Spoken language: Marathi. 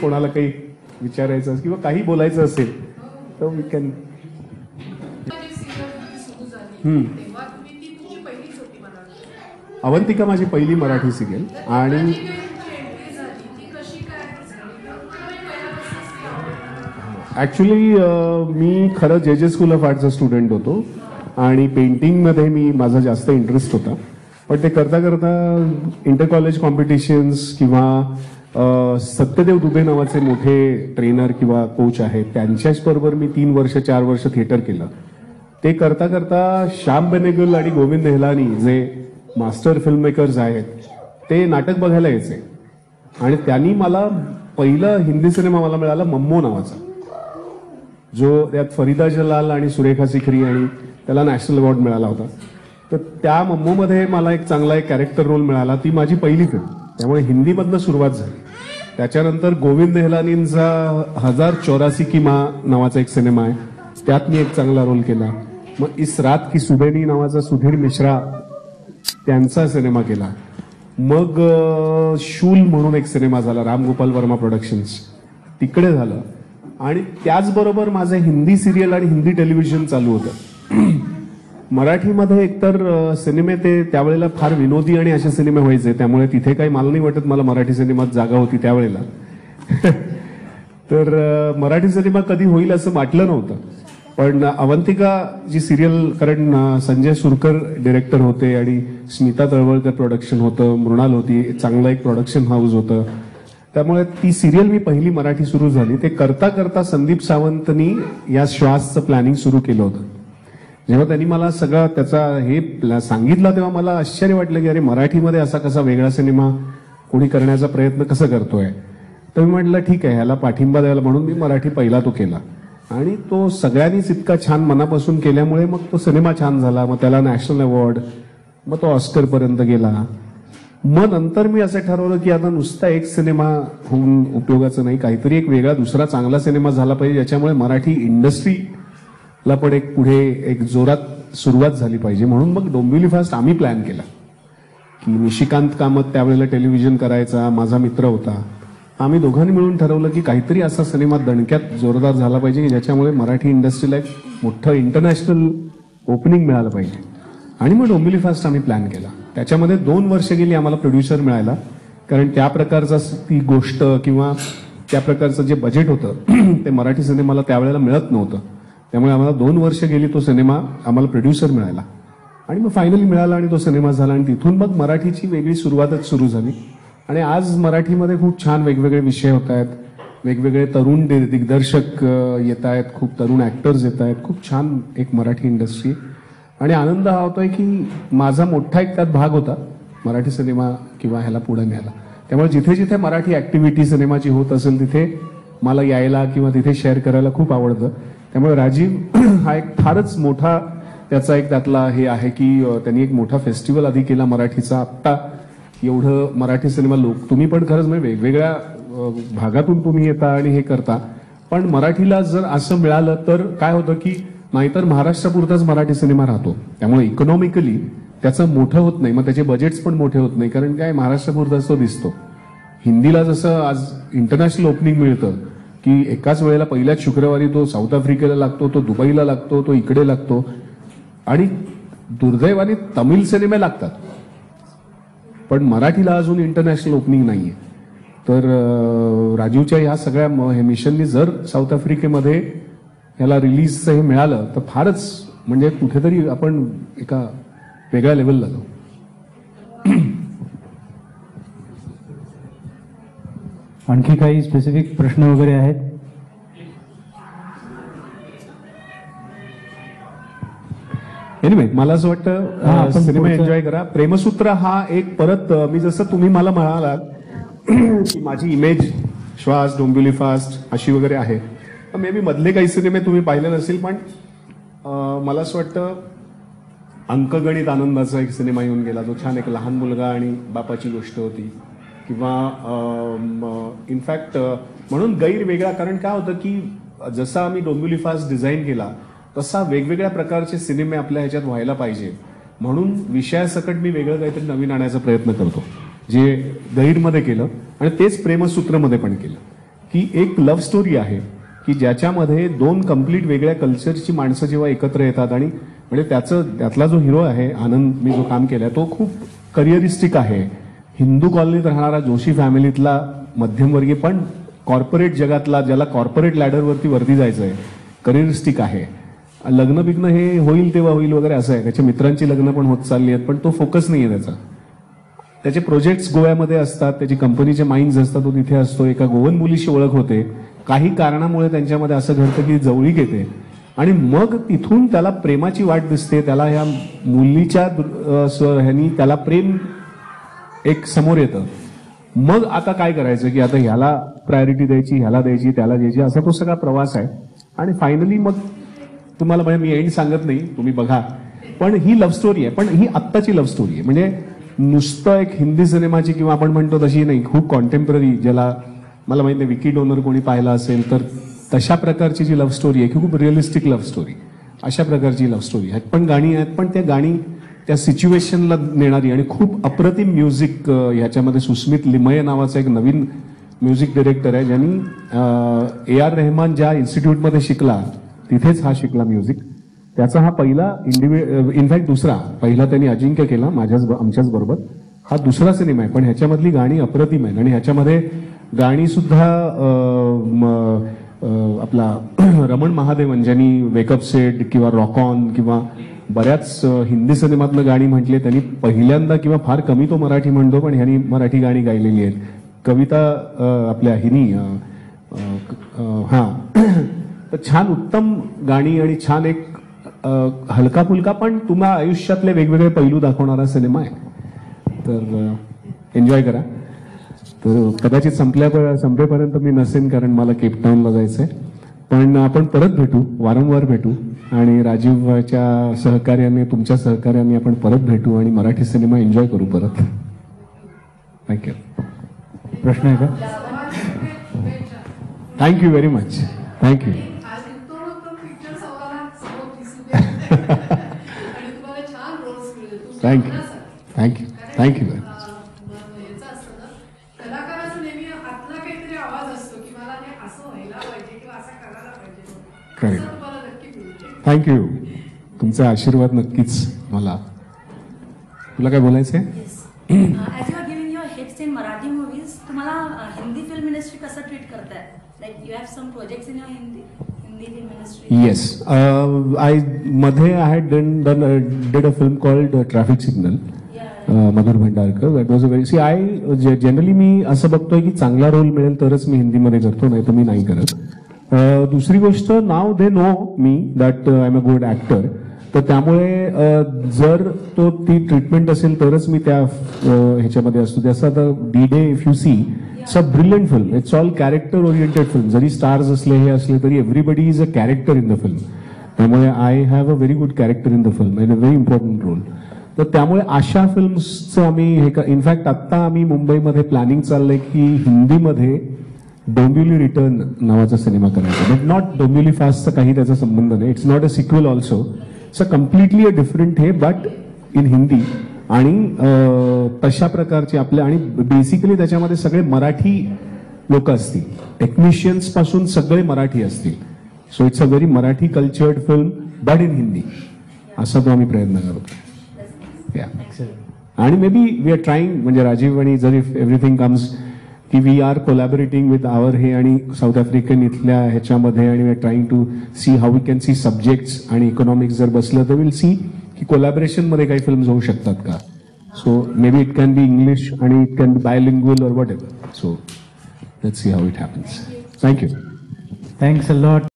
कोणाला काही विचारायचं किंवा काही बोलायचं असेल तर वी कॅन. अवंतिका माझी पहिली मराठी सिरियल आणि ॲक्च्युली मी खरं जे स्कूल ऑफ आर्टचा स्टुडंट होतो आणि पेंटिंगमध्ये माझा जास्त इंटरेस्ट होता. पण ते करता करता इंटर कॉलेज कॉम्पिटिशन्स किंवा सत्यदेव दुबे नावाचे मोठे ट्रेनर किंवा कोच आहेत त्यांच्याच बरोबर मी 3 वर्ष 4 वर्ष थिएटर केलं. ते करता करता श्याम बेनेगल आणि गोविंद नेहलानी जे मास्टर फिल्म मेकर्स आहेत ते नाटक बघायला यायचे आणि त्यांनी मला पहिला हिंदी सिनेमा मला मिळाला मम्मो नावाचा, जो त्यात फरीदा जलाल आणि सुरेखा सिकरी आणि त्याला नॅशनल अवॉर्ड मिळाला होता. तर त्या मम्मोमध्ये मला एक चांगला कॅरेक्टर रोल मिळाला. ती माझी पहिली फिल्म, त्यामुळे हिंदीमधनं सुरुवात झाली. त्याच्यानंतर गोविंद नेहलानींचा 1084 की माँ नावाचा एक सिनेमा आहे, त्यात मी एक चांगला रोल केला. मग इस रात की सुबेनी नावाचा सुधीर मिश्रा त्यांचा सिनेमा केला. मग शूल म्हणून एक सिनेमा झाला राम गोपाल वर्मा प्रोडक्शन्स, तिकडे झालं. आणि त्याचबरोबर माझं हिंदी सिरियल आणि हिंदी टेलिव्हिजन चालू होतं. मराठीमध्ये एकतर सिनेमे ते त्यावेळेला फार विनोदी आणि असे सिनेमे व्हायचे, त्यामुळे तिथे काही मला नाही वाटत मला मराठी सिनेमात जागा होती त्यावेळेला. तर मराठी सिनेमा कधी होईल असं वाटलं नव्हतं. पण अवंतिका जी सिरियल, कारण संजय सुरकर डिरेक्टर होते आणि स्मिता तळवळकर प्रोडक्शन होतं, मृणाल होती, चांगलं एक प्रोडक्शन हाऊस होतं, त्यामुळे ती सिरियल मी पहिली मराठी सुरू झाली. ते करता करता संदीप सावंतनी या श्वासचं प्लॅनिंग सुरू केलं होतं. जेव्हा त्यांनी मला सगळं त्याचा हे सांगितलं तेव्हा मला आश्चर्य वाटलं की अरे मराठीमध्ये असा कसा वेगळा सिनेमा कोणी करण्याचा प्रयत्न कसं करतोय. तर मी म्हटलं ठीक आहे, ह्याला पाठिंबा द्यायला म्हणून मी मराठी पहिला तो केला आणि तो सगळ्यांनीच इतका छान मनापासून केल्यामुळे मग तो सिनेमा छान झाला. मग त्याला नॅशनल अवॉर्ड, मग तो ऑस्कर पर्यंत गेला. मग नंतर मी असं ठरवलं की आता नुसता एक सिनेमा होऊन उपयोगाचं नाही, काहीतरी एक वेगळा दुसरा चांगला सिनेमा झाला पाहिजे ज्याच्यामुळे मराठी इंडस्ट्रीला पण एक पुढे एक जोरात सुरुवात झाली पाहिजे. म्हणून मग डोंबिवली फास्ट आम्ही प्लॅन केला की निशिकांत कामत त्यावेळेला टेलिव्हिजन करायचा, माझा मित्र होता. आम्ही दोघांनी मिळून ठरवलं की काहीतरी असा सिनेमा दणक्यात जोरदार झाला पाहिजे की ज्याच्यामुळे मराठी इंडस्ट्रीला एक मोठं इंटरनॅशनल ओपनिंग मिळालं पाहिजे. आणि मग डोंबिवली फास्ट आम्ही प्लॅन केला. त्याच्यामध्ये 2 वर्ष गेली आम्हाला प्रोड्युसर मिळायला, कारण त्या प्रकारचा ती गोष्ट किंवा त्या प्रकारचं जे बजेट होतं ते मराठी सिनेमाला त्यावेळेला मिळत नव्हतं. त्यामुळे आम्हाला 2 वर्ष गेली तो सिनेमा आम्हाला प्रोड्युसर मिळायला आणि मग फायनली मिळाला आणि तो सिनेमा झाला. आणि तिथून मग मराठीची वेगळी सुरुवातच सुरू झाली. आणि आज मराठीमध्ये खूप छान वेगवेगळे विषय होत आहेत, वेगवेगळे तरुण दिग्दर्शक येत आहेत, खूप तरुण ऍक्टर्स येत आहेत, खूप छान एक मराठी इंडस्ट्री. आणि आनंद हा होतोय की माझा मोठा एक त्यात भाग होता मराठी सिनेमा किंवा ह्याला पुढे न्यायला. त्यामुळे जिथे जिथे मराठी ऍक्टिव्हिटी सिनेमाची होत असेल तिथे मला यायला किंवा तिथे शेअर करायला खूप आवडतं. त्यामुळे राजीव हा एक फारच मोठा त्याचा एक त्यातला हे आहे की त्यांनी एक मोठा फेस्टिवल आधी केला मराठीचा. आत्ता एवढं मराठी सिनेमा तुम्ही पण खरंच म्हणजे वेगवेगळ्या भागातून तुम्ही येता आणि हे करता, पण मराठीला जर असं मिळालं तर काय होतं की नाहीतर महाराष्ट्रापुरताच मराठी सिनेमा राहतो. त्यामुळे इकॉनॉमिकली त्याचं मोठं होत नाही, मग त्याचे बजेट्स पण मोठे होत नाही, कारण काय महाराष्ट्रापुरताच तो दिसतो. हिंदीला जसं आज इंटरनॅशनल ओपनिंग मिळतं की एकाच वेळेला पहिल्याच शुक्रवारी तो साऊथ आफ्रिकेला लागतो, तो दुबईला लागतो, तो इकडे लागतो. आणि दुर्दैवाने तमिळ सिनेमे लागतात, पण मराठीला अजून इंटरनॅशनल ओपनिंग नाहीये. तर राजीवच्या ह्या सगळ्या मिशननी जर साऊथ आफ्रिकेमध्ये ह्याला रिलीजचं हे मिळालं तर फारच म्हणजे कुठेतरी आपण एका वेगळ्या लेवलला जाऊ. आणखी काही स्पेसिफिक प्रश्न वगैरे आहेत? एनिवे मला असं वाटतं सिनेमा एन्जॉय करा. प्रेमसूत्र हा एक परत मी जसं तुम्ही मला म्हणालात की माझी इमेज श्वास, डोंबिवली फास्ट अशी वगैरे आहे, मे बी मधले काही सिनेमे तुम्ही पाहिले नसेल, पण मला असं वाटतं अंकगणित आनंदाचा एक सिनेमा येऊन गेला, जो छान एक लहान मुलगा आणि बापाची गोष्ट होती. किंवा इनफॅक्ट म्हणून गैर वेगळा, कारण काय होतं की जसा आम्ही डोंबिवली फास्ट डिझाईन केला तसा वेगवेगळ्या प्रकारचे सिनेमे आपल्या ह्याच्यात व्हायला पाहिजे, म्हणून विषयासकट मी वेगळं काहीतरी नवीन आणायचा प्रयत्न करतो, जे गैरमध्ये केलं आणि तेच प्रेमसूत्रमध्ये पण केलं की एक लव्ह स्टोरी आहे की ज्याच्यामध्ये दोन कम्प्लीट वेगळ्या कल्चरची माणसं जेव्हा एकत्र येतात आणि म्हणजे त्यातला जो हिरो आहे आनंद, मी जो काम केलाय तो खूप करिअरिस्टिक आहे. हिंदू कॉलनीत राहणारा जोशी फॅमिलीतला मध्यमवर्गीय पण कॉर्पोरेट जगातला, ज्याला कॉर्पोरेट लॅडरवरती वरती जायचंय, करिअरिस्टिक आहे. लग्न बिग्न हे होईल तेव्हा होईल वगैरे असं आहे. त्याच्या मित्रांची लग्न पण होत चालली आहेत, पण तो फोकस नाहीये त्याचा. त्याचे प्रोजेक्ट्स गोव्यामध्ये असतात, त्याची कंपनीचे माइंड्स असतात, तो तिथे असतो. एका गोवन मुलीशी ओळख होते. काही कारणामुळे त्यांच्यामध्ये असं घडतं की जवळीक येते आणि मग तिथून त्याला प्रेमाची वाट दिसते. त्याला ह्या मुलीच्या ह्यानी त्याला प्रेम एक समोर येतं. मग आता काय करायचं की आता ह्याला प्रायोरिटी द्यायची, ह्याला द्यायची, त्याला द्यायची, असा तो सगळा प्रवास आहे. आणि फायनली मग तुम्हाला म्हणजे मी एंड सांगत नाही, तुम्ही बघा. पण ही लव्ह स्टोरी आहे, पण ही आत्ताची लव्ह स्टोरी आहे. म्हणजे नुसतं एक हिंदी सिनेमाची किंवा आपण म्हणतो तशी नाही, खूप कॉन्टेम्पररी, ज्याला मला माहित नाही विकी डोनर कोणी पाहिला असेल तर तशा प्रकारची जी लव्ह स्टोरी आहे की खूप रिअलिस्टिक लव्ह स्टोरी, अशा प्रकारची लव्ह स्टोरी आहेत. पण गाणी आहेत, पण त्या गाणी त्या सिच्युएशनला नेणारी आणि खूप अप्रतिम म्युझिक. ह्याच्यामध्ये सुस्मित लिमये नावाचा एक नवीन म्युझिक डिरेक्टर आहे, ज्यांनी AR रहमान ज्या इन्स्टिट्यूटमध्ये शिकला तिथेच हा शिकला म्युझिक. त्याचा हा पहिला इनफॅक्ट दुसरा, पहिला त्यांनी अजिंक्य केला आमच्याच बरोबर. हा दुसरा सिनेमा आहे, पण ह्याच्यामधली गाणी अप्रतिम आहेत. आणि ह्याच्यामध्ये गाणी सुद्धा आपला रमण महादेवन, ज्यांनी वेकअप सेट किंवा रॉक ऑन किंवा बऱ्याच हिंदी सिनेमातलं गाणी म्हटली, त्यांनी पहिल्यांदा किंवा फार कमी तो मराठी म्हणतो, पण ह्यांनी मराठी गाणी गायलेली आहेत. कविता आपल्या हिनी तर छान उत्तम गाणी आणि छान एक हलका फुलका पण तुम्हा आयुष्यातले वेगवेगळे पैलू दाखवणारा सिनेमा आहे. तर एन्जॉय करा. तर कदाचित संपेपर्यंत मी नसेन, कारण मला केपटाऊनला जायचंय. पण आपण परत भेटू, वारंवार भेटू आणि राजीवच्या सहकार्याने, तुमच्या सहकार्याने आपण परत भेटू आणि मराठी सिनेमा एन्जॉय करू परत. थँक्यू. प्रश्न आहे का? Thank you very much. Thank you. Thank you. Thank you. Thank you. Thank you. तुमचा आशीर्वाद नक्कीच मला. तुला काय बोलायचंय? As you are giving your hits in Marathi movies, तुम्हाला हिंदी फिल्म इंडस्ट्री कसं ट्रीट करताय? Like you have some projects in your Hindi film industry? Yes. मध्ये I had did a film called traffic signal, Madhur Bhandarkar. That was a very generally मी असं बघतोय की चांगला रोल मिळेल तरच मी हिंदीमध्ये करतो, नाही तर मी नाही करत. दुसरी गोष्ट, now they know me that I am a good actor. तर त्यामुळे जर ती ट्रीटमेंट असेल तरच मी त्या ह्याच्यामध्ये असतो. जसं आता D-Day if you see, it's a brilliant film. It's all character oriented film. जरी स्टार्स असले हे असले तरी everybody is a character in the film. त्यामुळे I have a very good character in the film and a very important role. तर त्यामुळे अशा फिल्म्सचं आम्ही इनफॅक्ट आता आम्ही मुंबईमध्ये प्लॅनिंग चाललंय की हिंदीमध्ये डोंबिवली रिटर्न नावाचा सिनेमा करायचा. बट नॉट डोंबिवली फास्टचा काही त्याचा संबंध नाही. It's not a sequel also. It's a completely a different हे, बट इन हिंदी. आणि तशा प्रकारचे आपल्या, आणि बेसिकली त्याच्यामध्ये सगळे मराठी लोक असतील, टेक्निशियन्स पासून सगळे मराठी असतील. So it's a very Marathi cultured film but in Hindi, असा तो आम्ही प्रयत्न करतो. आणि maybe we are trying, म्हणजे राजीव आणि जर इफ एव्हरीथिंग कम्स, की we are collaborating with our हे आणि साऊथ आफ्रिकन इथल्या ह्याच्यामध्ये, आणि we are trying to see how we can see subjects आणि इकॉनॉमिक्स जर बसलं तर विल सी की कोलॅबोरेशनमध्ये काही फिल्म्स होऊ शकतात का. So may be it can be English आणि इट कॅन बी बायलिंग्युअल और what ever. So let's see how it happens. Thank you. Thanks a lot.